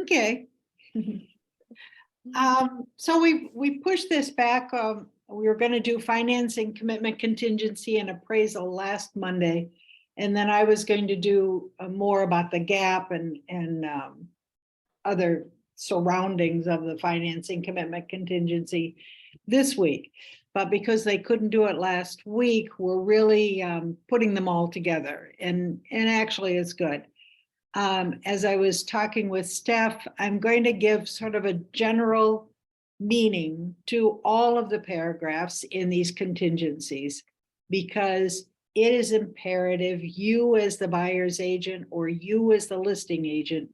Okay. So we pushed this back. We were going to do financing commitment contingency and appraisal last Monday. And then I was going to do more about the gap and other surroundings of the financing commitment contingency this week. But because they couldn't do it last week, we're really putting them all together. And actually it's good. As I was talking with Steph, I'm going to give sort of a general meaning to all of the paragraphs in these contingencies, because it is imperative you as the buyer's agent or you as the listing agent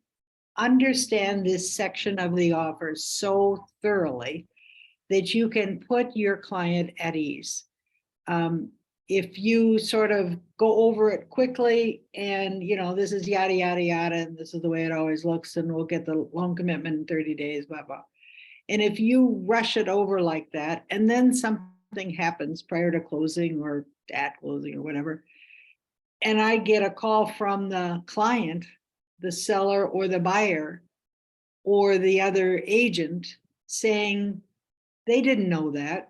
understand this section of the offer so thoroughly that you can put your client at ease. If you sort of go over it quickly and, this is yada, yada, yada, and this is the way it always looks, and we'll get the loan commitment in 30 days, blah, blah. And if you rush it over like that, and then something happens prior to closing or at closing or whatever, and I get a call from the client, the seller or the buyer or the other agent saying they didn't know that,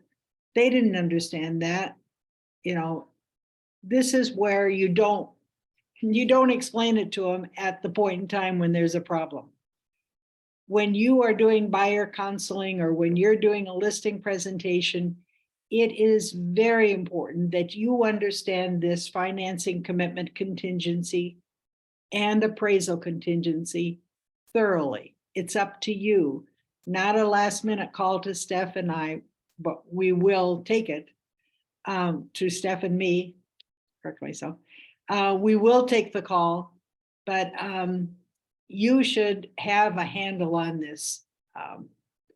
they didn't understand that, this is where you don't explain it to them at the point in time when there's a problem. When you are doing buyer counseling or when you're doing a listing presentation, it is very important that you understand this financing commitment contingency and appraisal contingency thoroughly. It's up to you, not a last minute call to Steph and I, but we will take it to Steph and me, correct myself. We will take the call, but you should have a handle on this.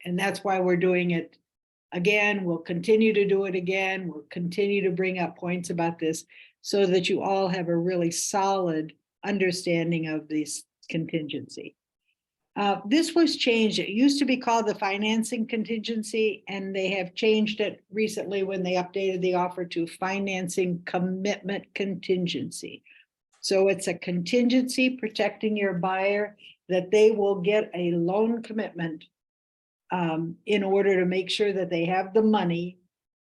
And that's why we're doing it again. We'll continue to do it again. We'll continue to bring up points about this so that you all have a really solid understanding of this contingency. This was changed. It used to be called the financing contingency, and they have changed it recently when they updated the offer to financing commitment contingency. So it's a contingency protecting your buyer that they will get a loan commitment in order to make sure that they have the money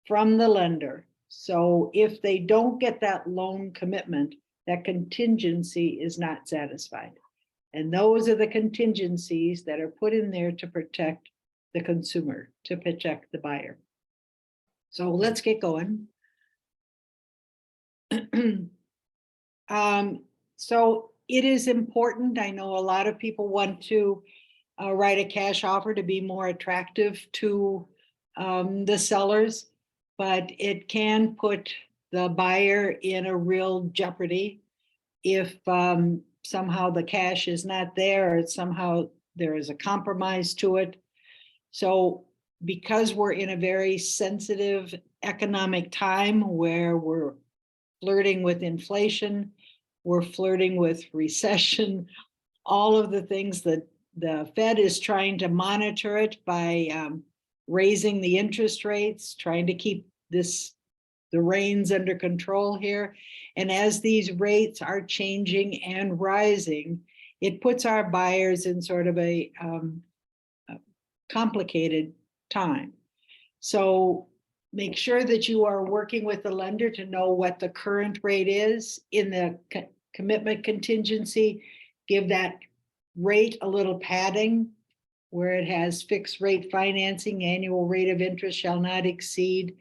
from the lender. So if they don't get that loan commitment, that contingency is not satisfied. And those are the contingencies that are put in there to protect the consumer, to protect the buyer. So let's get going. So it is important. I know a lot of people want to write a cash offer to be more attractive to the sellers, but it can put the buyer in a real jeopardy if somehow the cash is not there, or somehow there is a compromise to it. So because we're in a very sensitive economic time where we're flirting with inflation, we're flirting with recession, all of the things that the Fed is trying to monitor it by raising the interest rates, trying to keep the reins under control here. And as these rates are changing and rising, it puts our buyers in sort of a complicated time. So make sure that you are working with the lender to know what the current rate is in the commitment contingency. Give that rate a little padding where it has fixed rate financing, annual rate of interest shall not exceed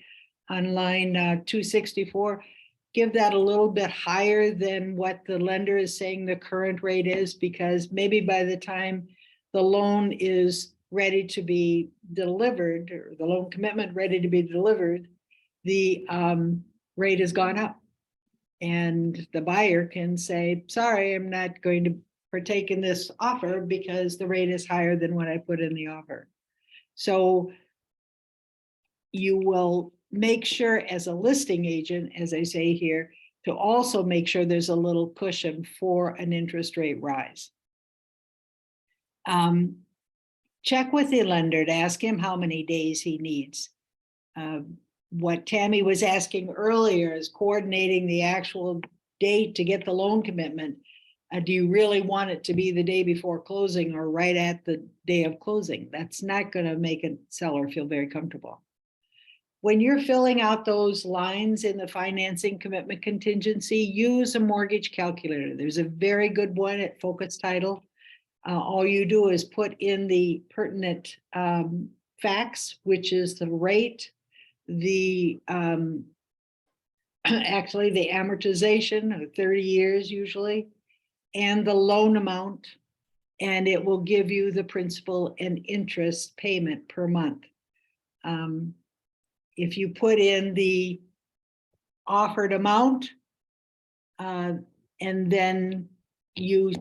on line 264. Give that a little bit higher than what the lender is saying the current rate is, because maybe by the time the loan is ready to be delivered, or the loan commitment ready to be delivered, the rate has gone up. And the buyer can say, sorry, I'm not going to partake in this offer because the rate is higher than what I put in the offer. So you will make sure as a listing agent, as I say here, to also make sure there's a little cushion for an interest rate rise. Check with the lender to ask him how many days he needs. What Tammy was asking earlier is coordinating the actual date to get the loan commitment. Do you really want it to be the day before closing or right at the day of closing? That's not going to make a seller feel very comfortable. When you're filling out those lines in the financing commitment contingency, use a mortgage calculator. There's a very good one at Focus Title. All you do is put in the pertinent facts, which is the rate, the actually the amortization of 30 years usually, and the loan amount, and it will give you the principal and interest payment per month. If you put in the offered amount, and then you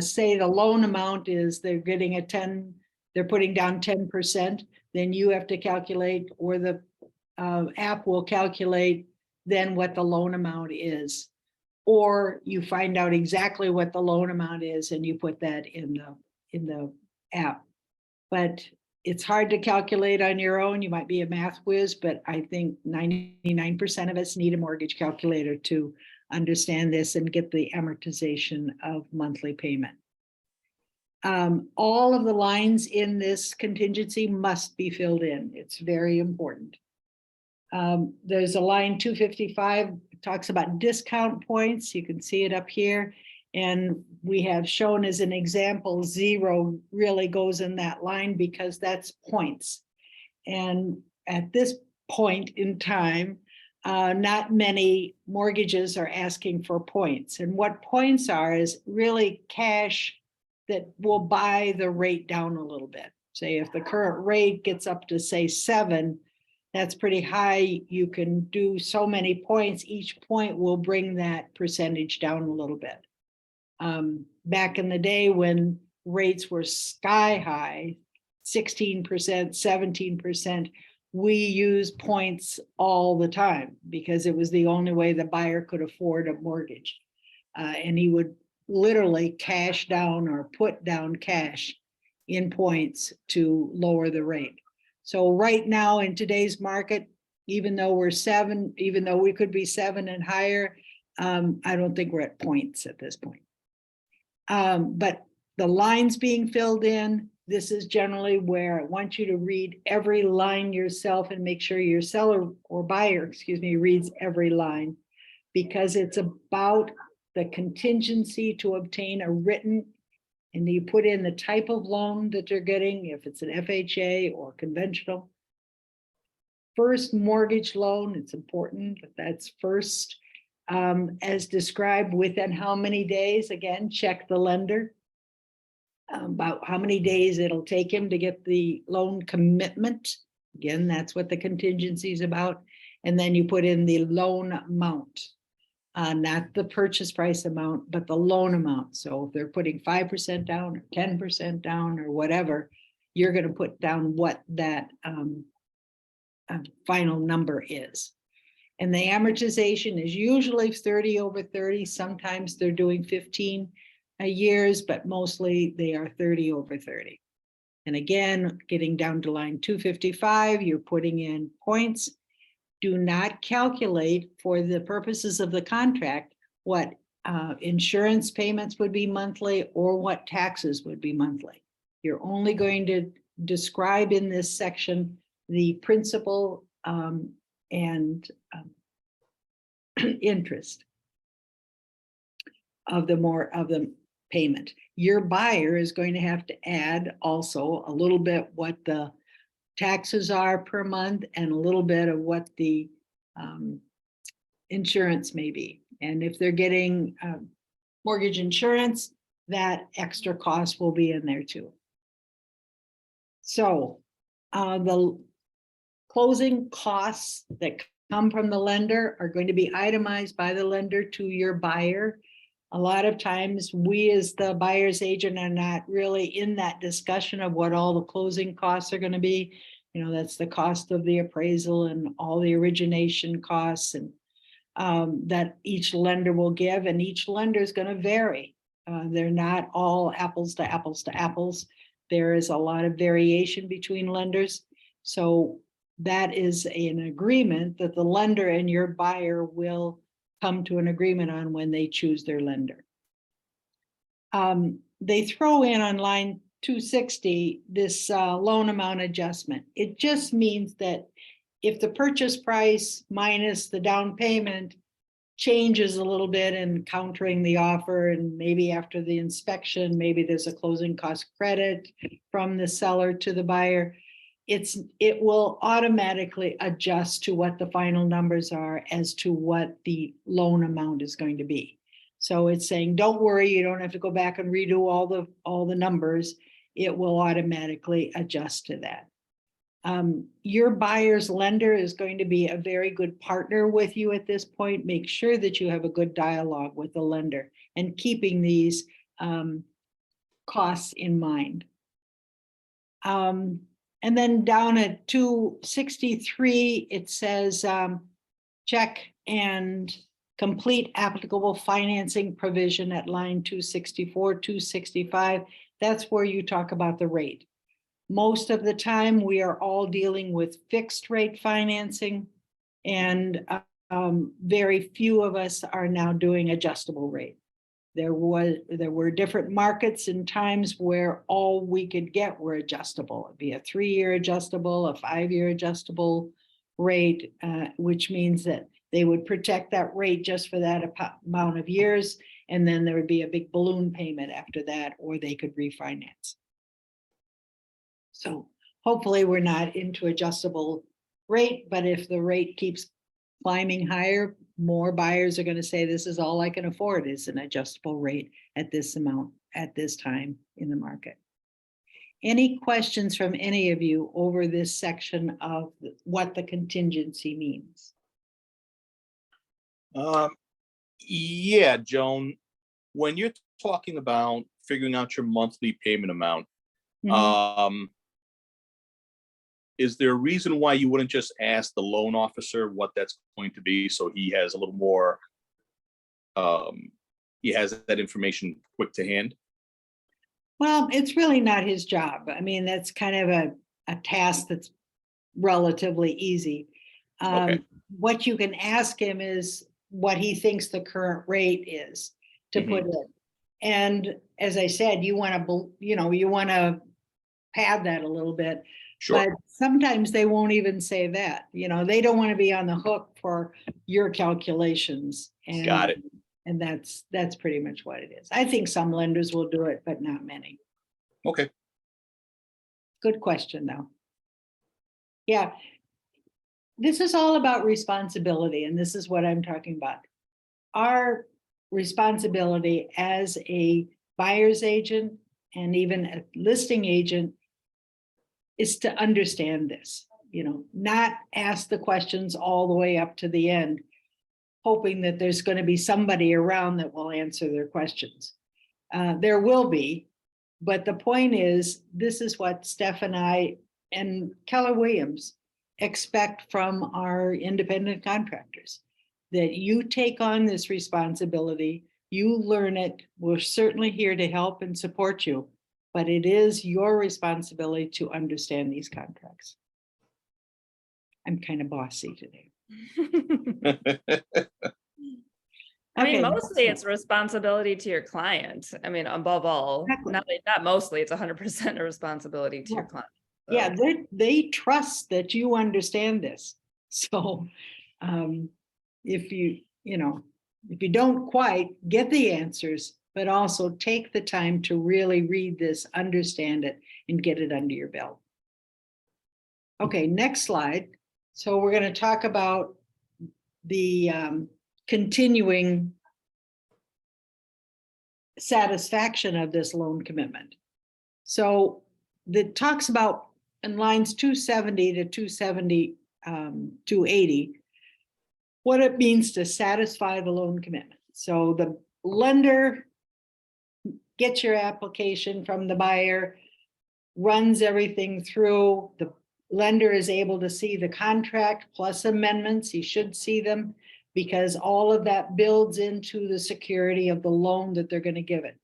say the loan amount is they're getting they're putting down 10%, then you have to calculate, or the app will calculate then what the loan amount is. Or you find out exactly what the loan amount is and you put that in the app. But it's hard to calculate on your own. You might be a math whiz, but I think 99% of us need a mortgage calculator to understand this and get the amortization of monthly payment. All of the lines in this contingency must be filled in. It's very important. There's a line 255, talks about discount points. You can see it up here. And we have shown as an example, 0 really goes in that line because that's points. And at this point in time, not many mortgages are asking for points. And what points are is really cash that will buy the rate down a little bit. Say if the current rate gets up to say 7, that's pretty high. You can do so many points. Each point will bring that percentage down a little bit. Back in the day when rates were sky high, 16%, 17%, we used points all the time because it was the only way the buyer could afford a mortgage. And he would literally cash down or put down cash in points to lower the rate. So right now in today's market, even though we're 7, even though we could be 7 and higher, I don't think we're at points at this point. But the lines being filled in, this is generally where I want you to read every line yourself and make sure your seller or buyer, reads every line, because it's about the contingency to obtain a written, and you put in the type of loan that you're getting, if it's an FHA or conventional. First mortgage loan, it's important that that's first. As described, within how many days, again, check the lender about how many days it'll take him to get the loan commitment. Again, that's what the contingency is about. And then you put in the loan amount, not the purchase price amount, but the loan amount. So if they're putting 5% down or 10% down or whatever, you're going to put down what that final number is. And the amortization is usually 30 over 30. Sometimes they're doing 15 years, but mostly they are 30 over 30. And again, getting down to line 255, you're putting in points. Do not calculate for the purposes of the contract what insurance payments would be monthly or what taxes would be monthly. You're only going to describe in this section the principal and interest of the payment. Your buyer is going to have to add also a little bit what the taxes are per month and a little bit of what the insurance may be. And if they're getting mortgage insurance, that extra cost will be in there too. So the closing costs that come from the lender are going to be itemized by the lender to your buyer. A lot of times we as the buyer's agent are not really in that discussion of what all the closing costs are going to be. You know, that's the cost of the appraisal and all the origination costs and that each lender will give, and each lender is going to vary. They're not all apples to apples to apples. There is a lot of variation between lenders. So that is an agreement that the lender and your buyer will come to an agreement on when they choose their lender. they throw in on line 260 this loan amount adjustment. It just means that if the purchase price minus the down payment changes a little bit in countering the offer, and maybe after the inspection, maybe there's a closing cost credit from the seller to the buyer, it will automatically adjust to what the final numbers are as to what the loan amount is going to be. So it's saying, don't worry, you don't have to go back and redo all the numbers. It will automatically adjust to that. Your buyer's lender is going to be a very good partner with you at this point. Make sure that you have a good dialogue with the lender and keeping these costs in mind. And then down at 263, it says check and complete applicable financing provision at line 264, 265. That's where you talk about the rate. Most of the time, we are all dealing with fixed rate financing, and very few of us are now doing adjustable rate. There were different markets and times where all we could get were adjustable. It'd be a 3-year adjustable, a 5-year adjustable rate, which means that they would protect that rate just for that amount of years, and then there would be a big balloon payment after that, or they could refinance. So hopefully we're not into adjustable rate, but if the rate keeps climbing higher, more buyers are going to say, this is all I can afford is an adjustable rate at this amount at this time in the market. Any questions from any of you over this section of what the contingency means? Yeah, Joan, when you're talking about figuring out your monthly payment amount, is there a reason why you wouldn't just ask the loan officer what that's going to be, so he has a little more, he has that information quick to hand? Well, it's really not his job. I mean, that's kind of a task that's relatively easy. Okay. What you can ask him is what he thinks the current rate is to put in. And as I said, you want to pad that a little bit. Sure. But sometimes they won't even say that. They don't want to be on the hook for your calculations. And, got it. And that's pretty much what it is. I think some lenders will do it, but not many. Okay. Good question, though. Yeah. This is all about responsibility, and this is what I'm talking about. Our responsibility as a buyer's agent and even a listing agent is to understand this, not ask the questions all the way up to the end, hoping that there's going to be somebody around that will answer their questions. There will be, but the point is, this is what Steph and I and Keller Williams expect from our independent contractors, that you take on this responsibility, you learn it. We're certainly here to help and support you, but it is your responsibility to understand these contracts. I'm kind of bossy today. I mean, mostly it's a responsibility to your client. I mean, above all, exactly. not mostly, it's 100% a responsibility to your client. So. Yeah, they trust that you understand this. So if you don't quite get the answers, but also take the time to really read this, understand it, and get it under your belt. Okay, next slide. So we're going to talk about the continuing satisfaction of this loan commitment. So that talks about in lines 270 to 280, what it means to satisfy the loan commitment. So the lender gets your application from the buyer, runs everything through. The lender is able to see the contract plus amendments. He should see them because all of that builds into the security of the loan that they're going to give it.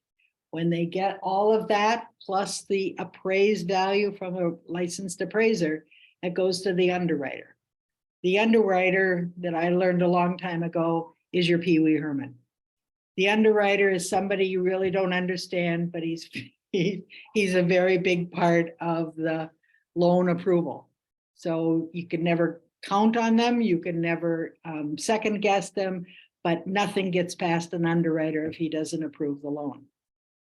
When they get all of that, plus the appraised value from a licensed appraiser, that goes to the underwriter. The underwriter that I learned a long time ago is your Pee Wee Herman. The underwriter is somebody you really don't understand, but he's a very big part of the loan approval. So you can never count on them. You can never second guess them, but nothing gets past an underwriter if he doesn't approve the loan.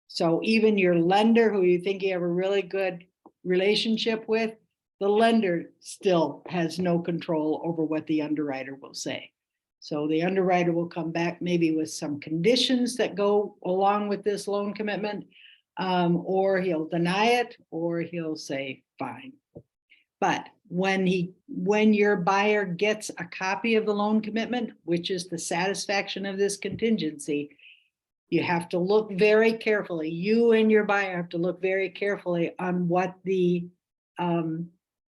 So even your lender, who you think you have a really good relationship with, the lender still has no control over what the underwriter will say. So the underwriter will come back maybe with some conditions that go along with this loan commitment, or he'll deny it, or he'll say, fine. But when your buyer gets a copy of the loan commitment, which is the satisfaction of this contingency, you have to look very carefully. You and your buyer have to look very carefully on what the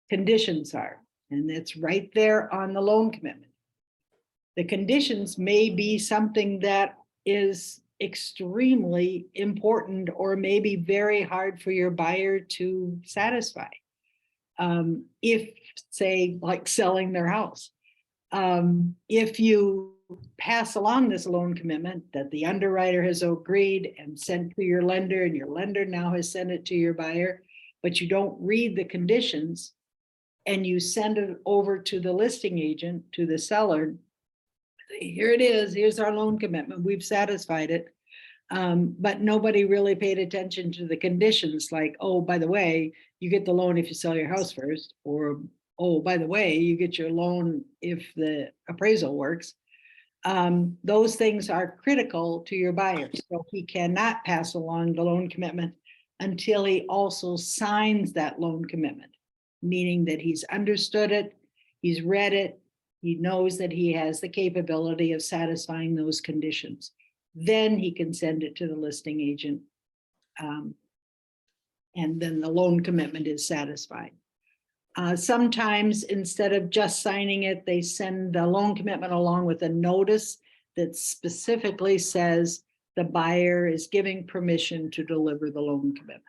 conditions are. And it's right there on the loan commitment. The conditions may be something that is extremely important or maybe very hard for your buyer to satisfy. If, say, like selling their house, if you pass along this loan commitment that the underwriter has agreed and sent to your lender, and your lender now has sent it to your buyer, but you don't read the conditions and you send it over to the listing agent, to the seller, here it is, here's our loan commitment, we've satisfied it. But nobody really paid attention to the conditions, like, oh, by the way, you get the loan if you sell your house first, or, oh, by the way, you get your loan if the appraisal works. Those things are critical to your buyer. So he cannot pass along the loan commitment until he also signs that loan commitment, meaning that he's understood it, he's read it, he knows that he has the capability of satisfying those conditions. Then he can send it to the listing agent. And then the loan commitment is satisfied. Sometimes instead of just signing it, they send the loan commitment along with a notice that specifically says the buyer is giving permission to deliver the loan commitment.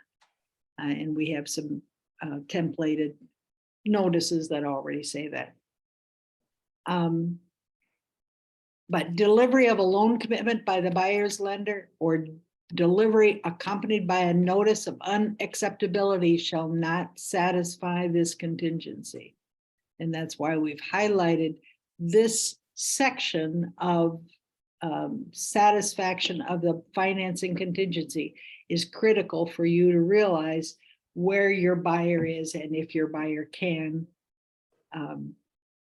And we have some templated notices that already say that. But delivery of a loan commitment by the buyer's lender or delivery accompanied by a notice of unacceptability shall not satisfy this contingency. And that's why we've highlighted this section of satisfaction of the financing contingency is critical for you to realize where your buyer is and if your buyer can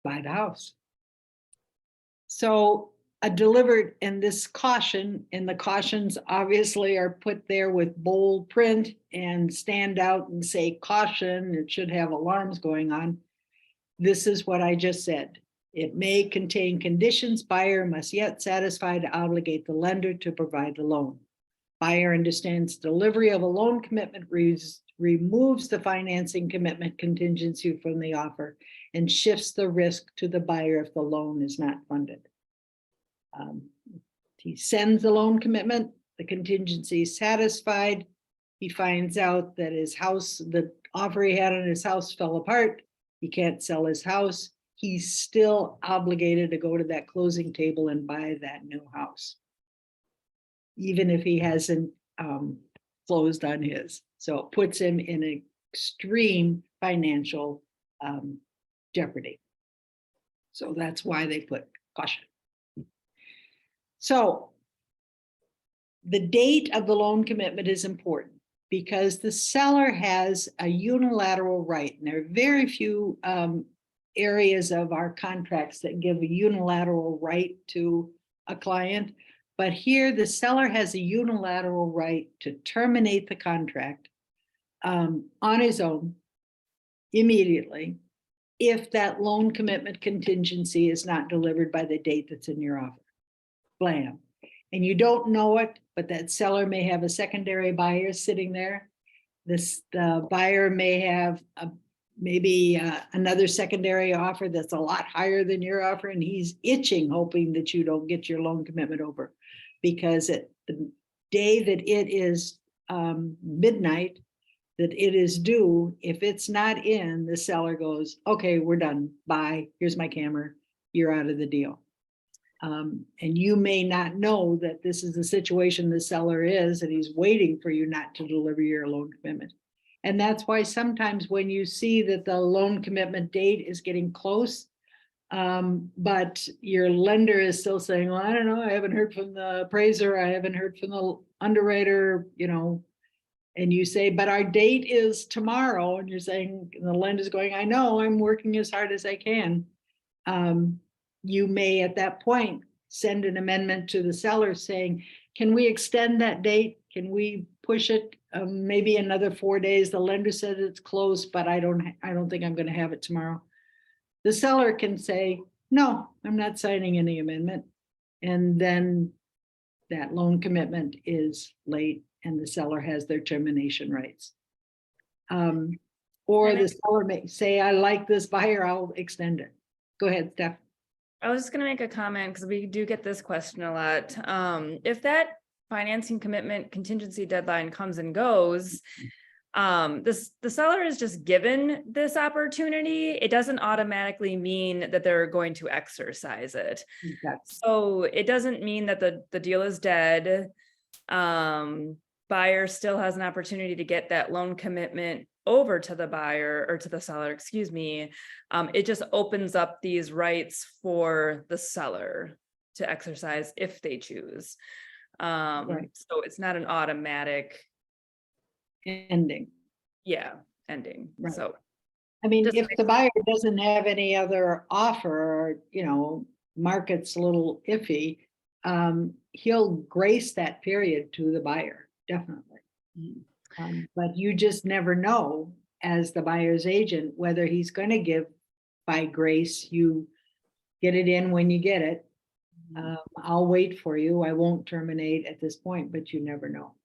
buy the house. So a delivered, and this caution, and the cautions obviously are put there with bold print and stand out and say caution. It should have alarms going on. This is what I just said. It may contain conditions buyer must yet satisfy to obligate the lender to provide the loan. Buyer understands delivery of a loan commitment removes the financing commitment contingency from the offer and shifts the risk to the buyer if the loan is not funded. He sends the loan commitment, the contingency is satisfied. He finds out that his house, the offer he had on his house fell apart. He can't sell his house. He's still obligated to go to that closing table and buy that new house, even if he hasn't closed on his. So it puts him in extreme financial jeopardy. So that's why they put caution. So the date of the loan commitment is important because the seller has a unilateral right, and there are very few areas of our contracts that give a unilateral right to a client. But here the seller has a unilateral right to terminate the contract on his own immediately if that loan commitment contingency is not delivered by the date that's in your offer. Blam. And you don't know it, but that seller may have a secondary buyer sitting there. The buyer may have maybe another secondary offer that's a lot higher than your offer, and he's itching, hoping that you don't get your loan commitment over, because at the day that it is midnight, that it is due, if it's not in, the seller goes, okay, we're done, bye, here's my camera, you're out of the deal. And you may not know that this is the situation the seller is, and he's waiting for you not to deliver your loan commitment. And that's why sometimes when you see that the loan commitment date is getting close, but your lender is still saying, well, I don't know, I haven't heard from the appraiser, I haven't heard from the underwriter, and you say, but our date is tomorrow, and you're saying, and the lender's going, I know, I'm working as hard as I can. You may at that point send an amendment to the seller saying, can we extend that date? Can we push it maybe another 4 days? The lender said it's close, but I don't think I'm going to have it tomorrow. The seller can say, no, I'm not signing any amendment. And then that loan commitment is late and the seller has their termination rights. Or the seller may say, I like this buyer, I'll extend it. Go ahead, Steph. I was just going to make a comment because we do get this question a lot. If that financing commitment contingency deadline comes and goes, the seller is just given this opportunity. It doesn't automatically mean that they're going to exercise it. So it doesn't mean that the deal is dead. Buyer still has an opportunity to get that loan commitment over to the buyer or to the seller, excuse me. It just opens up these rights for the seller to exercise if they choose. Right. So it's not an automatic ending. Yeah, ending. Right. So I mean, if the buyer doesn't have any other offer, or market's a little iffy, he'll grace that period to the buyer, definitely. But you just never know as the buyer's agent whether he's going to give by grace. You get it in when you get it. I'll wait for you. I won't terminate at this point, but you never know.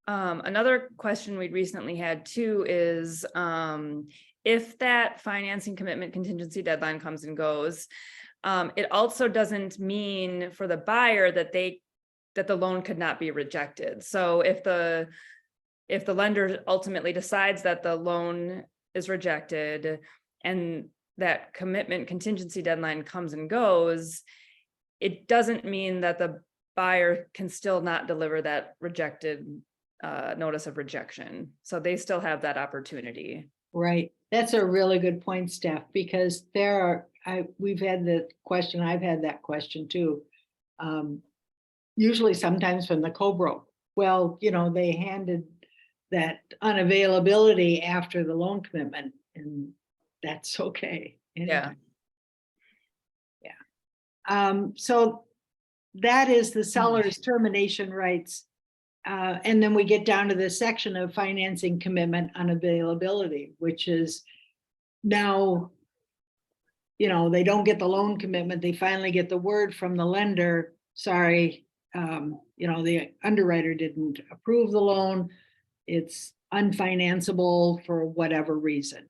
Another question we recently had too is if that financing commitment contingency deadline comes and goes, it also doesn't mean for the buyer that the loan could not be rejected. So if the lender ultimately decides that the loan is rejected and that commitment contingency deadline comes and goes, it doesn't mean that the buyer can still not deliver that rejected notice of rejection. So they still have that opportunity. Right. That's a really good point, Steph, because we've had the question, I've had that question too. Usually sometimes from the co-broke. Well, they handed that unavailability after the loan commitment, and that's okay. Anyway. Yeah. So that is the seller's termination rights. And then we get down to this section of financing commitment unavailability, which is now, they don't get the loan commitment. They finally get the word from the lender. Sorry, the underwriter didn't approve the loan. It's unfinanceable for whatever reason.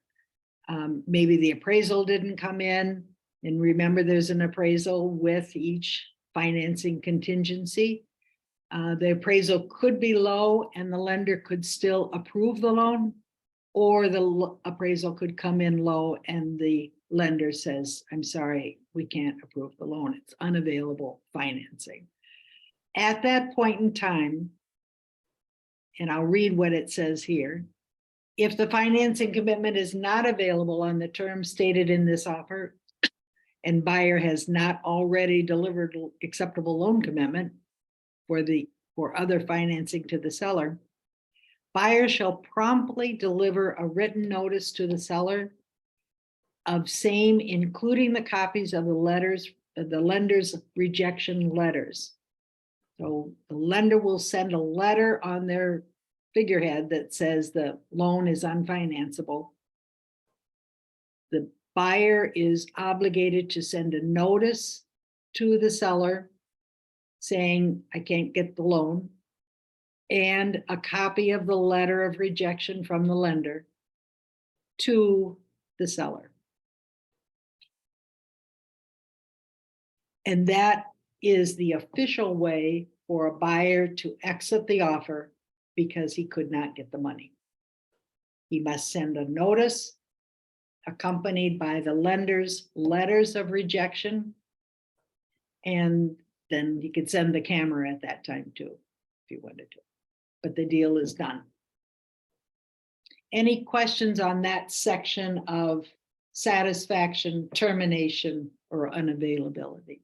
Maybe the appraisal didn't come in. And remember, there's an appraisal with each financing contingency. The appraisal could be low and the lender could still approve the loan, or the appraisal could come in low and the lender says, I'm sorry, we can't approve the loan. It's unavailable financing. At that point in time, and I'll read what it says here, if the financing commitment is not available on the terms stated in this offer and buyer has not already delivered acceptable loan commitment for other financing to the seller, buyer shall promptly deliver a written notice to the seller of same, including the copies of the lender's rejection letters. So the lender will send a letter on their figurehead that says the loan is unfinanceable. The buyer is obligated to send a notice to the seller saying, I can't get the loan, and a copy of the letter of rejection from the lender to the seller. And that is the official way for a buyer to exit the offer because he could not get the money. He must send a notice accompanied by the lender's letters of rejection And then you could send the camera at that time too, if you wanted to. But the deal is done. Any questions on that section of satisfaction, termination, or unavailability?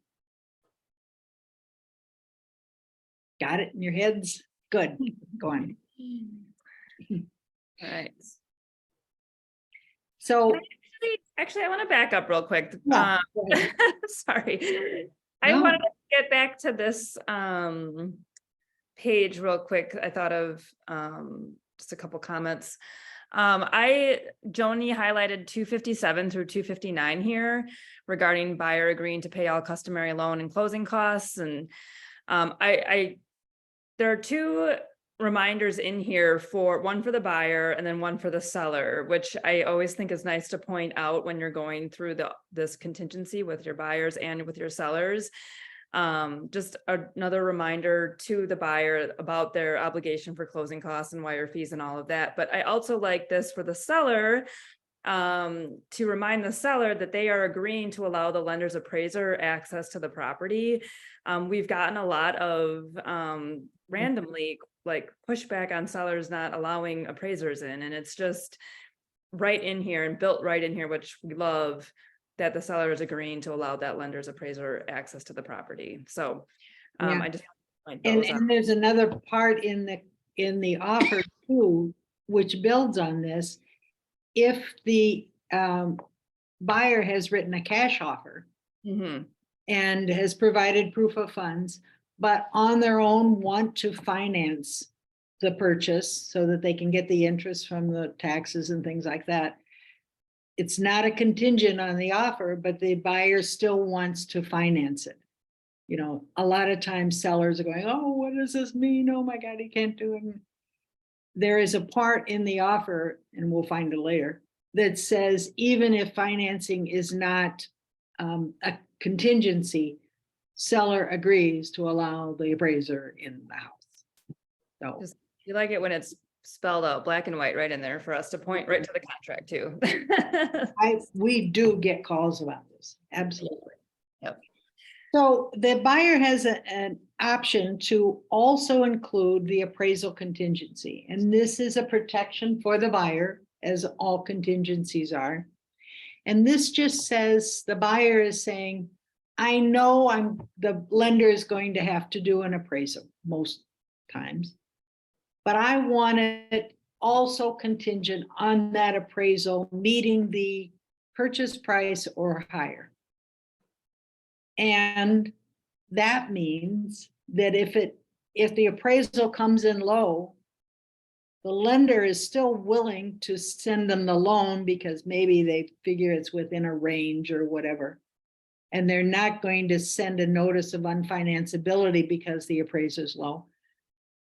Got it in your heads? Good, go on. All right. So, Actually, I want to back up real quick. yeah, go ahead. Sorry. I No. wanted to get back to this page real quick. I thought of just a couple comments. Joni highlighted 257 through 259 here regarding buyer agreeing to pay all customary loan and closing costs. And there are two reminders in here, for one for the buyer and then one for the seller, which I always think is nice to point out when you're going through this contingency with your buyers and with your sellers. Just another reminder to the buyer about their obligation for closing costs and wire fees and all of that. But I also like this for the seller, to remind the seller that they are agreeing to allow the lender's appraiser access to the property. We've gotten a lot of randomly like pushback on sellers not allowing appraisers in, and it's just right in here and built right in here, which we love, that the seller is agreeing to allow that lender's appraiser access to the property. So Yeah. I just point And those out. there's another part in the offer too, which builds on this. If the buyer has written a cash offer Mhm. and has provided proof of funds, but on their own want to finance the purchase so that they can get the interest from the taxes and things like that, it's not a contingent on the offer, but the buyer still wants to finance it. You know, a lot of times sellers are going, oh, what does this mean? Oh my God, he can't do it. There is a part in the offer, and we'll find it later, that says even if financing is not a contingency, seller agrees to allow the appraiser in the house. So Just, you like it when it's spelled out black and white right in there for us to point right to the contract too. we do get calls about this, absolutely. Yep. So the buyer has an option to also include the appraisal contingency, and this is a protection for the buyer, as all contingencies are. And this just says the buyer is saying, I know the lender is going to have to do an appraisal most times, but I want it also contingent on that appraisal meeting the purchase price or higher. And that means that if the appraisal comes in low, the lender is still willing to send them the loan because maybe they figure it's within a range or whatever. And they're not going to send a notice of unfinanceability because the appraiser is low.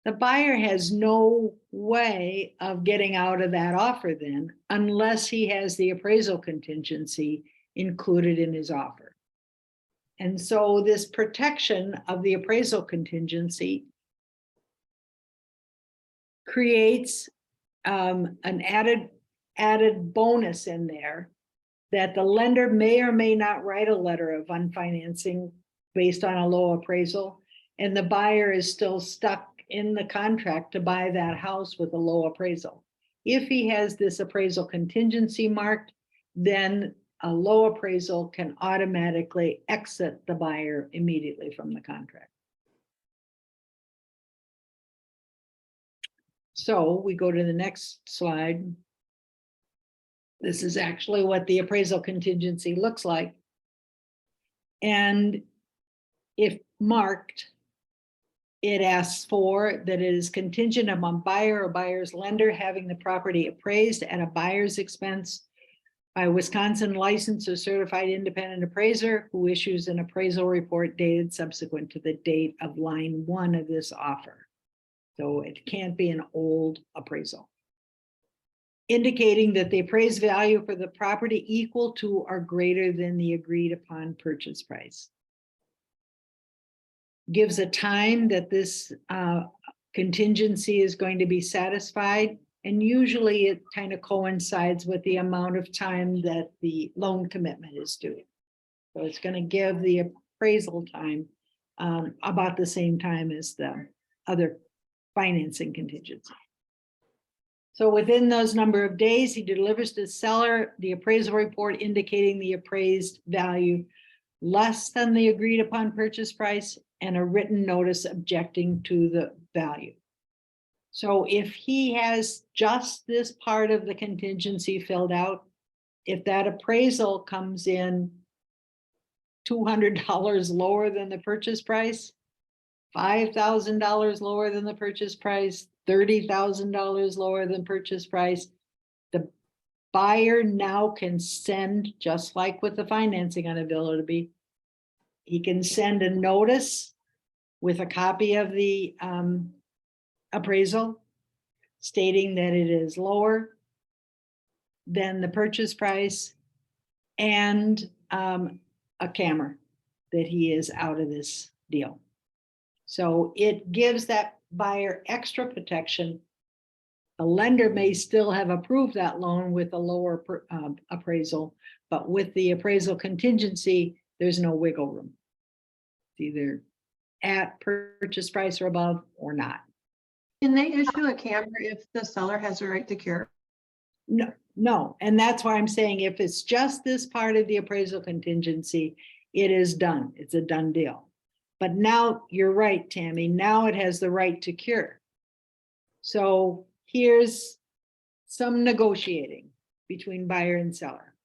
The buyer has no way of getting out of that offer then, unless he has the appraisal contingency included in his offer. And so this protection of the appraisal contingency creates an added bonus in there that the lender may or may not write a letter of unfinancing based on a low appraisal, and the buyer is still stuck in the contract to buy that house with a low appraisal. If he has this appraisal contingency marked, then a low appraisal can automatically exit the buyer immediately from the contract. So we go to the next slide. This is actually what the appraisal contingency looks like. And if marked, it asks for that it is contingent upon buyer or buyer's lender having the property appraised at a buyer's expense by a Wisconsin licensed or certified independent appraiser who issues an appraisal report dated subsequent to the date of line 1 of this offer. So it can't be an old appraisal. Indicating that the appraised value for the property equal to or greater than the agreed upon purchase price. Gives a time that this contingency is going to be satisfied, and usually it kind of coincides with the amount of time that the loan commitment is due. So it's going to give the appraisal time, about the same time as the other financing contingency. So within those number of days, he delivers to the seller the appraisal report indicating the appraised value less than the agreed upon purchase price and a written notice objecting to the value. So if he has just this part of the contingency filled out, if that appraisal comes in $200 lower than the purchase price, $5,000 lower than the purchase price, $30,000 lower than purchase price, the buyer now can send, just like with the financing unavailability, he can send a notice with a copy of the appraisal stating that it is lower than the purchase price and a camera that he is out of this deal. So it gives that buyer extra protection. The lender may still have approved that loan with a lower appraisal, but with the appraisal contingency, there's no wiggle room. It's either at purchase price or above or not. Can they issue a camera if the seller has a right to cure? No, and that's why I'm saying if it's just this part of the appraisal contingency, it is done. It's a done deal. But now you're right, Tammy. Now it has the right to cure. So here's some negotiating between buyer and seller.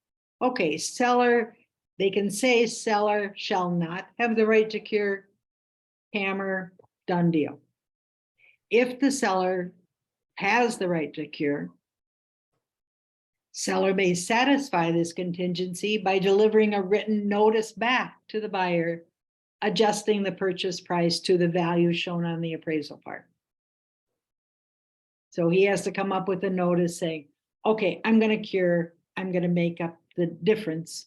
Okay, seller, they can say seller shall not have the right to cure. Hammer, done deal. If the seller has the right to cure, seller may satisfy this contingency by delivering a written notice back to the buyer, adjusting the purchase price to the value shown on the appraisal part. So he has to come up with a notice saying, okay, I'm going to cure, I'm going to make up the difference,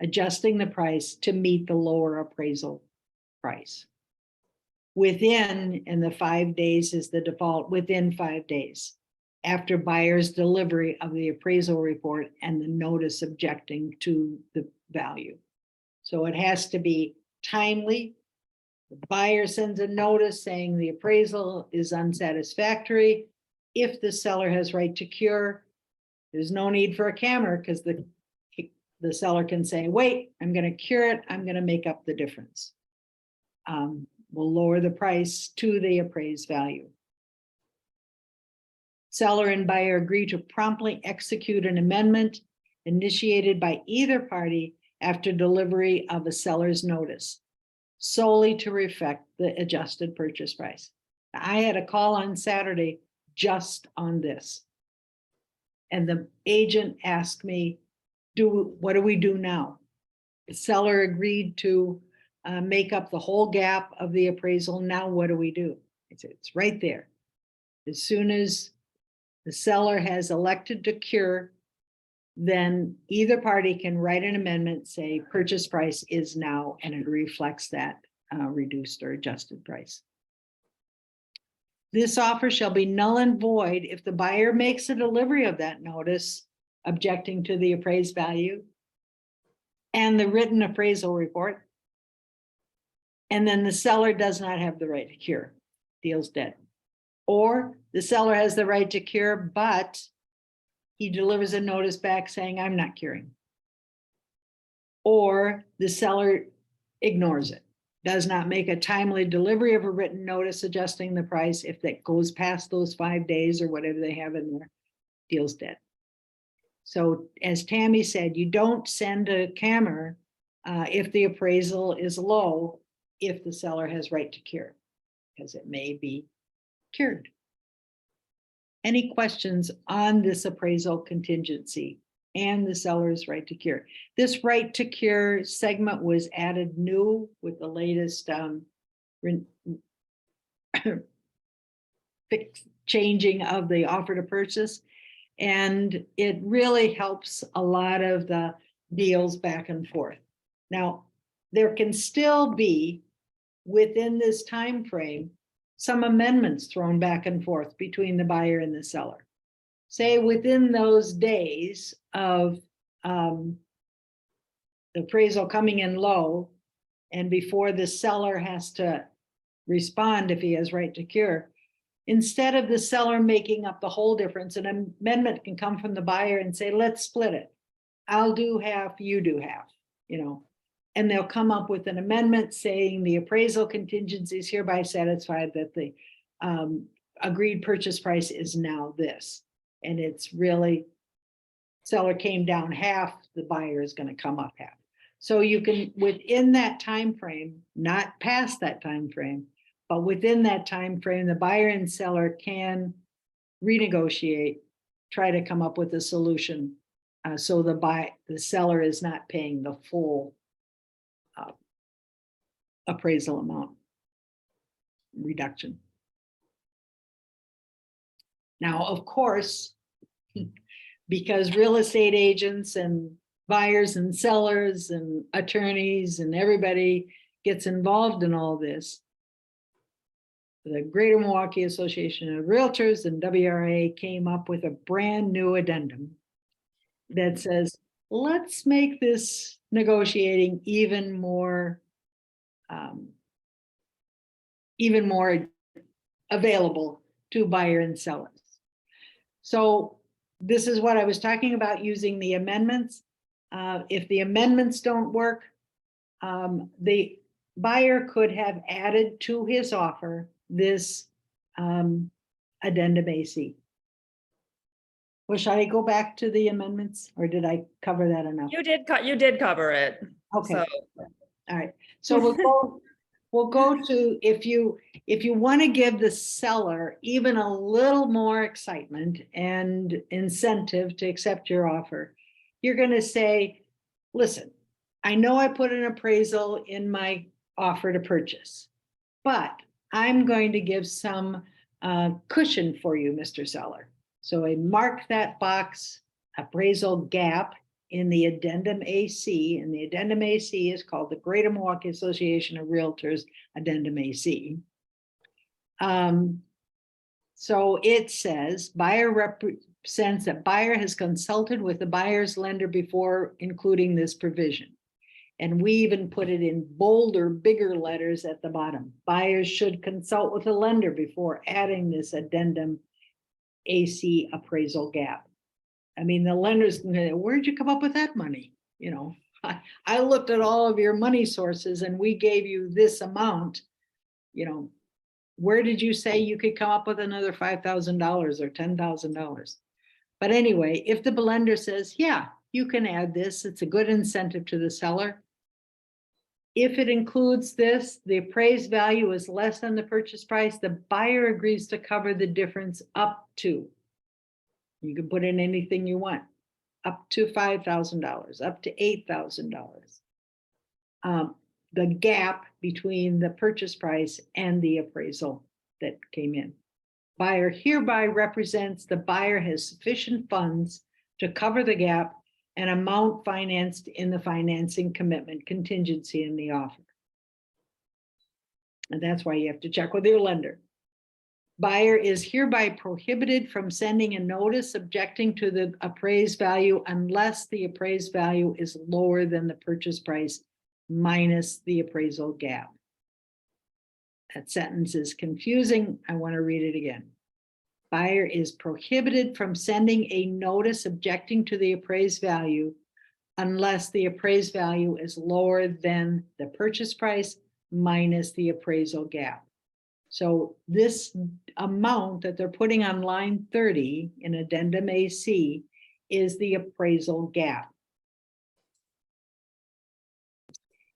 adjusting the price to meet the lower appraisal price. Within, and the 5 days is the default, within 5 days after buyer's delivery of the appraisal report and the notice objecting to the value. So it has to be timely. The buyer sends a notice saying the appraisal is unsatisfactory. If the seller has right to cure, there's no need for a camera because the seller can say, wait, I'm going to cure it. I'm going to make up the difference. We'll lower the price to the appraised value. Seller and buyer agree to promptly execute an amendment initiated by either party after delivery of a seller's notice, solely to reflect the adjusted purchase price. I had a call on Saturday just on this. And the agent asked me, what do we do now? The seller agreed to make up the whole gap of the appraisal. Now what do we do? It's right there. As soon as the seller has elected to cure, then either party can write an amendment, say purchase price is now, and it reflects that reduced or adjusted price. This offer shall be null and void if the buyer makes a delivery of that notice objecting to the appraised value and the written appraisal report, and then the seller does not have the right to cure. Deal's dead. Or the seller has the right to cure, but he delivers a notice back saying, I'm not curing. Or the seller ignores it, does not make a timely delivery of a written notice adjusting the price. If that goes past those 5 days or whatever they have in there, deal's dead. So as Tammy said, you don't send a camera if the appraisal is low, if the seller has right to cure, because it may be cured. Any questions on this appraisal contingency and the seller's right to cure? This right to cure segment was added new with the latest changing of the offer to purchase. And it really helps a lot of the deals back and forth. Now, there can still be within this time frame some amendments thrown back and forth between the buyer and the seller. Say within those days of the appraisal coming in low And before the seller has to respond, if he has right to cure, instead of the seller making up the whole difference, an amendment can come from the buyer and say, let's split it. I'll do half, you do half, and they'll come up with an amendment saying the appraisal contingency is hereby satisfied that the agreed purchase price is now this. And it's really, seller came down half, the buyer is going to come up half. So you can, within that time frame, not past that time frame, but within that time frame, the buyer and seller can renegotiate, try to come up with a solution. So the seller is not paying the full appraisal amount reduction. Now, of course, because real estate agents and buyers and sellers and attorneys and everybody gets involved in all this, the Greater Milwaukee Association of Realtors and WRA came up with a brand new addendum that says, let's make this negotiating even more available to buyer and sellers. So this is what I was talking about, using the amendments. If the amendments don't work, the buyer could have added to his offer this addendum AC. Well, should I go back to the amendments, or did I cover that enough? You did cover it. Okay. So All right, so we'll go to, if you want to give the seller even a little more excitement and incentive to accept your offer, you're going to say, listen, I know I put an appraisal in my offer to purchase, but I'm going to give some cushion for you, Mr. Seller. So I mark that box, appraisal gap, in the addendum AC, and the addendum AC is called the Greater Milwaukee Association of Realtors Addendum AC. So it says buyer represents that buyer has consulted with the buyer's lender before including this provision. And we even put it in bolder, bigger letters at the bottom. Buyers should consult with a lender before adding this addendum AC appraisal gap. I mean, the lender's gonna say, where'd you come up with that money? I looked at all of your money sources and we gave you this amount. Where did you say you could come up with another $5,000 or $10,000? But anyway, if the lender says, yeah, you can add this, it's a good incentive to the seller. If it includes this, the appraised value is less than the purchase price, the buyer agrees to cover the difference up to. You can put in anything you want, up to $5,000, up to $8,000. The gap between the purchase price and the appraisal that came in. Buyer hereby represents the buyer has sufficient funds to cover the gap and amount financed in the financing commitment contingency in the offer. And that's why you have to check with your lender. Buyer is hereby prohibited from sending a notice objecting to the appraised value unless the appraised value is lower than the purchase price minus the appraisal gap. That sentence is confusing. I want to read it again. Buyer is prohibited from sending a notice objecting to the appraised value unless the appraised value is lower than the purchase price minus the appraisal gap. So this amount that they're putting on line 30 in addendum AC is the appraisal gap.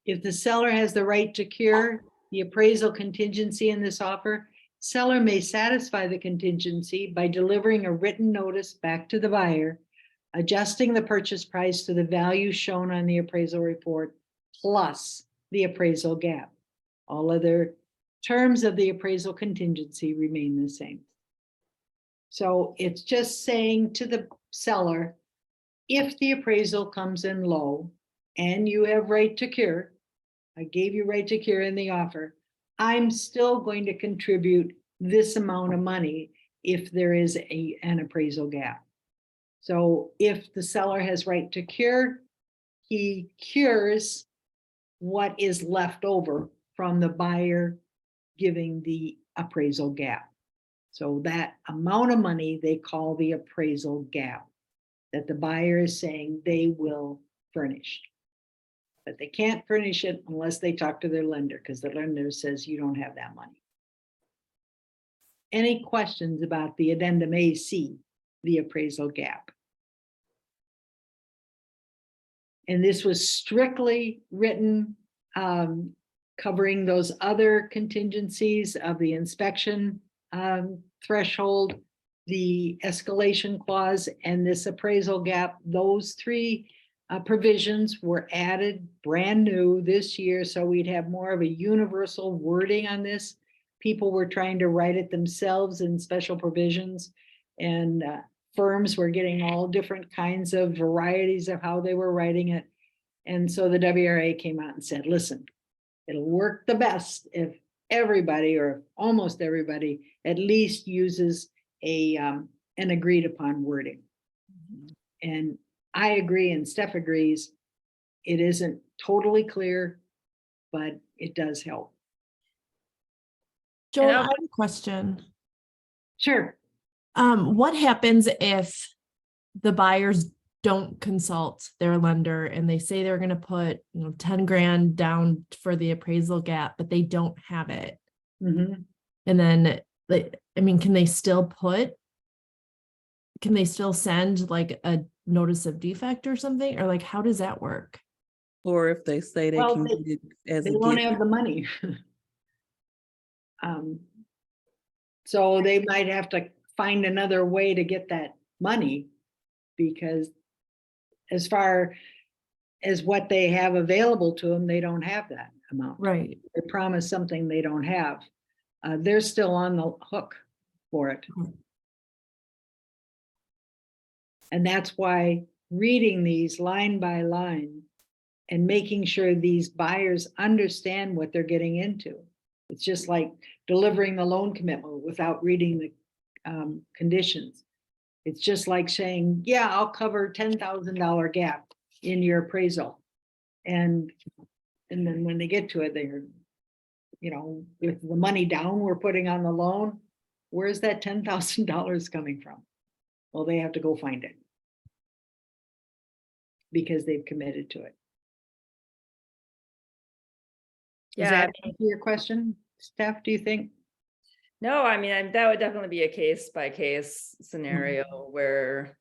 If the seller has the right to cure the appraisal contingency in this offer, seller may satisfy the contingency by delivering a written notice back to the buyer, adjusting the purchase price to the value shown on the appraisal report plus the appraisal gap. All other terms of the appraisal contingency remain the same. So it's just saying to the seller, if the appraisal comes in low and you have right to cure, I gave you right to cure in the offer, I'm still going to contribute this amount of money if there is an appraisal gap. So if the seller has right to cure, he cures what is left over from the buyer giving the appraisal gap. So that amount of money they call the appraisal gap that the buyer is saying they will furnish. But they can't furnish it unless they talk to their lender, because the lender says you don't have that money. Any questions about the addendum AC, the appraisal gap? And this was strictly written covering those other contingencies of the inspection threshold, the escalation clause, and this appraisal gap. Those three provisions were added brand new this year, so we'd have more of a universal wording on this. People were trying to write it themselves in special provisions, and firms were getting all different kinds of varieties of how they were writing it. And so the WRA came out and said, listen, it'll work the best if everybody, or almost everybody, at least uses an agreed upon wording. And I agree, and Steph agrees, it isn't totally clear, but it does help. Joan, I'll- I have a question. Sure. What happens if the buyers don't consult their lender and they say they're going to put, 10 grand down for the appraisal gap, but they don't have it? Mhm. And then, can they still send like a notice of defect or something? Or like, how does that work? Or if they say they Well, can get it as They a won't gift. have the money. So they might have to find another way to get that money, because as far as what they have available to them, they don't have that amount. Right. They promise something they don't have. They're still on the hook for it. Mhm. And that's why reading these line by line and making sure these buyers understand what they're getting into. It's just like delivering the loan commitment without reading the conditions. It's just like saying, yeah, I'll cover $10,000 gap in your appraisal. And then when they get to it, they're, with the money down we're putting on the loan, where's that $10,000 coming from? Well, they have to go find it, because they've committed to it. Does Yeah, that answer your question, Steph, do you think? no, that would definitely be a case by case scenario where,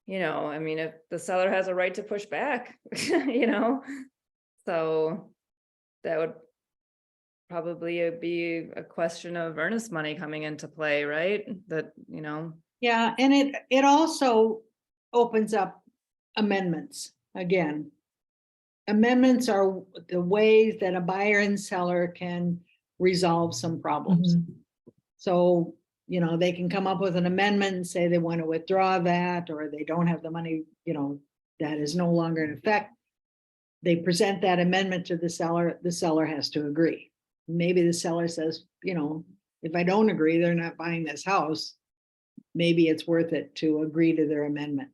if the seller has a right to push back, so that would probably be a question of earnest money coming into play, right? Yeah, and it also opens up amendments again. Amendments are the ways that a buyer and seller can resolve some problems. Mhm. So, they can come up with an amendment and say they want to withdraw that, or they don't have the money, that is no longer in effect. They present that amendment to the seller has to agree. Maybe the seller says, if I don't agree, they're not buying this house. Maybe it's worth it to agree to their amendment.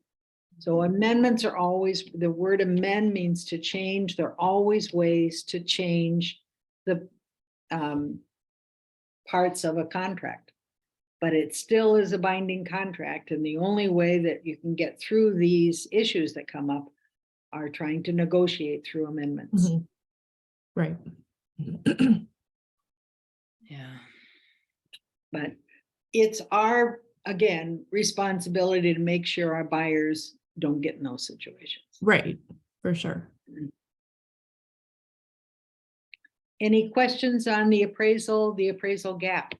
So amendments are always, the word amend means to change. There are always ways to change the parts of a contract, but it still is a binding contract. And the only way that you can get through these issues that come up are trying to negotiate through amendments. Mhm. Right. Yeah. But it's our, again, responsibility to make sure our buyers don't get in those situations. Right, for sure. Any questions on the appraisal gap?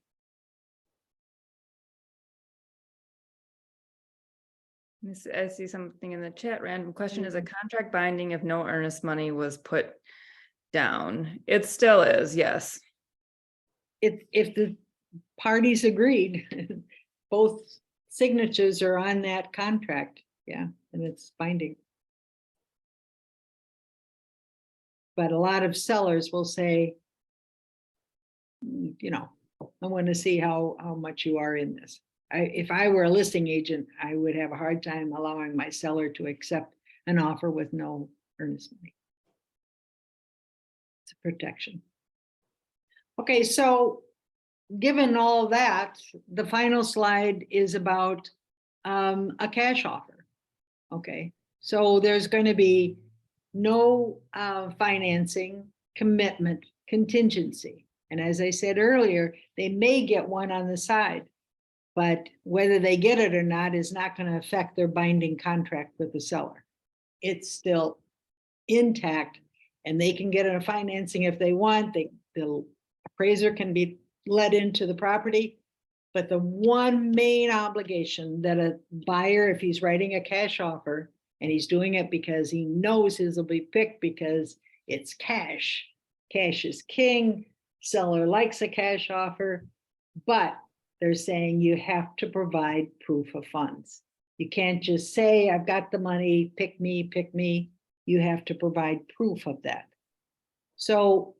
I see something in the chat. Random question: is a contract binding if no earnest money was put down? It still is, yes. If the parties agreed, both signatures are on that contract, yeah, and it's binding. But a lot of sellers will say, I want to see how much you are in this. If I were a listing agent, I would have a hard time allowing my seller to accept an offer with no earnest money. protection. Okay, so given all that, the final slide is about a cash offer. Okay, so there's going to be no financing commitment contingency. And as I said earlier, they may get one on the side, but whether they get it or not is not going to affect their binding contract with the seller. It's still intact, and they can get a financing if they want. The appraiser can be let into the property, but the one main obligation that a buyer, if he's writing a cash offer, and he's doing it because he knows his will be picked because it's cash. Cash is king. Seller likes a cash offer, but they're saying you have to provide proof of funds. You can't just say, I've got the money, pick me, pick me. You have to provide proof of that. So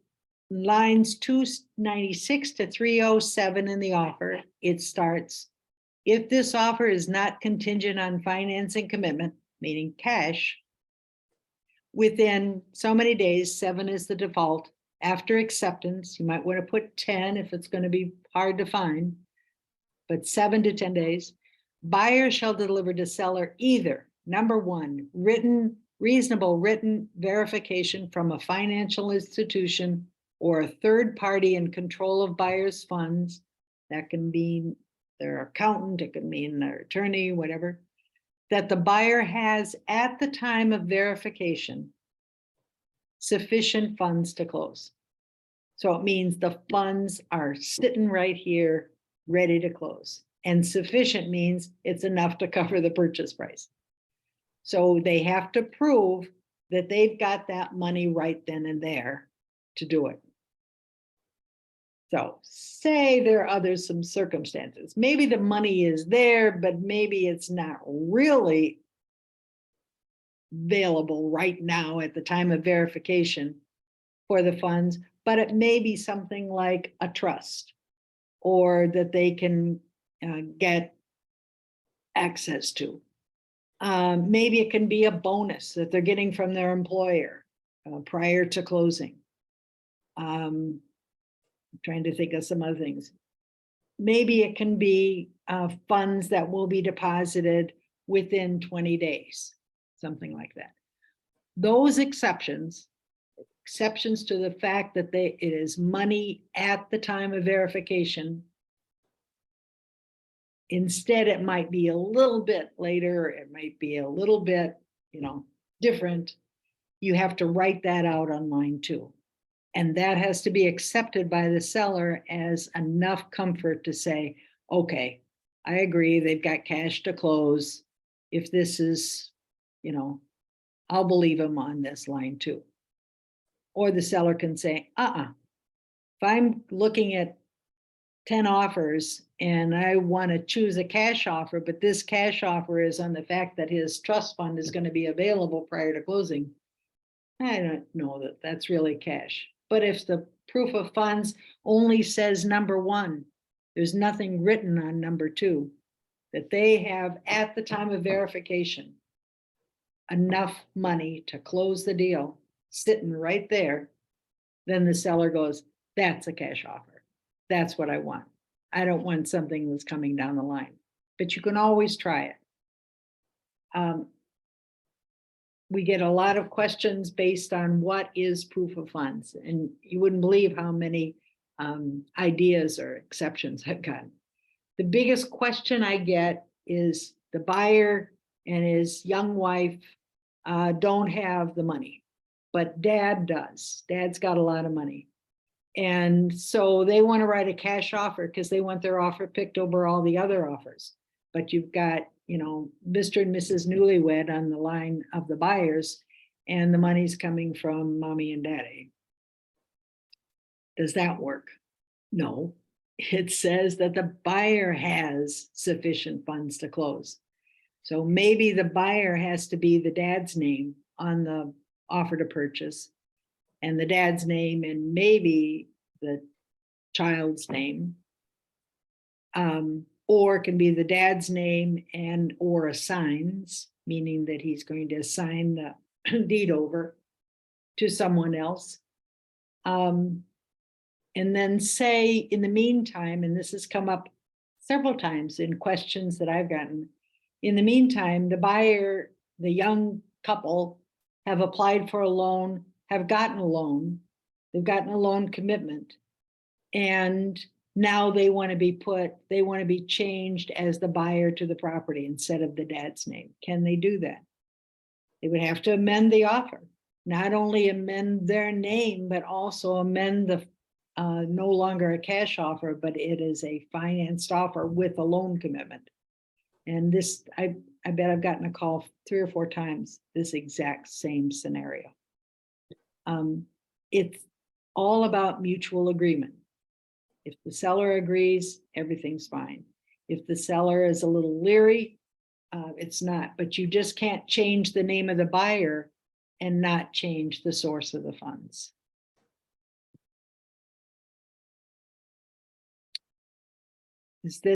lines 296 to 307 in the offer, it starts, if this offer is not contingent on financing commitment, meaning cash, within so many days, 7 is the default. After acceptance, you might want to put 10 if it's going to be hard to find, but 7 to 10 days, buyer shall deliver to seller either, number 1, reasonable written verification from a financial institution or a third party in control of buyer's funds. That can mean their accountant, it can mean their attorney, whatever, that the buyer has at the time of verification sufficient funds to close. So it means the funds are sitting right here, ready to close. And sufficient means it's enough to cover the purchase price. So they have to prove that they've got that money right then and there to do it. So say there are some circumstances. Maybe the money is there, but maybe it's not really available right now at the time of verification for the funds, but it may be something like a trust, or that they can get access to. Maybe it can be a bonus that they're getting from their employer prior to closing. I'm trying to think of some other things. Maybe it can be funds that will be deposited within 20 days, something like that. Those exceptions to the fact that it is money at the time of verification. Instead, it might be a little bit later, it might be a little bit, different. You have to write that out on line 2. And that has to be accepted by the seller as enough comfort to say, okay, I agree, they've got cash to close. If this is, I'll believe them on this line 2. Or the seller can say, if I'm looking at 10 offers and I want to choose a cash offer, but this cash offer is on the fact that his trust fund is going to be available prior to closing, I don't know that that's really cash. But if the proof of funds only says number 1, there's nothing written on number 2, that they have at the time of verification enough money to close the deal sitting right there, then the seller goes, that's a cash offer. That's what I want. I don't want something that's coming down the line, but you can always try it. We get a lot of questions based on what is proof of funds, and you wouldn't believe how many ideas or exceptions I've gotten. The biggest question I get is the buyer and his young wife don't have the money, but dad does. Dad's got a lot of money. And so they want to write a cash offer because they want their offer picked over all the other offers. But you've got, Mr. and Mrs. Newlywed on the line of the buyers, and the money's coming from mommy and daddy. Does that work? No. It says that the buyer has sufficient funds to close. So maybe the buyer has to be the dad's name on the offer to purchase, and the dad's name and maybe the child's name, or it can be the dad's name and or assigns, meaning that he's going to assign the deed over to someone else. And then say, in the meantime, and this has come up several times in questions that I've gotten, in the meantime, the buyer, the young couple have applied for a loan, have gotten a loan, they've gotten a loan commitment. And now they want to be changed as the buyer to the property instead of the dad's name. Can they do that? They would have to amend the offer, not only amend their name, but also amend the no longer a cash offer, but it is a financed offer with a loan commitment. And this, I bet I've gotten a call 3 or 4 times, this exact same scenario. It's all about mutual agreement. If the seller agrees, everything's fine. If the seller is a little leery, it's not, but you just can't change the name of the buyer and not change the source of the funds. Is this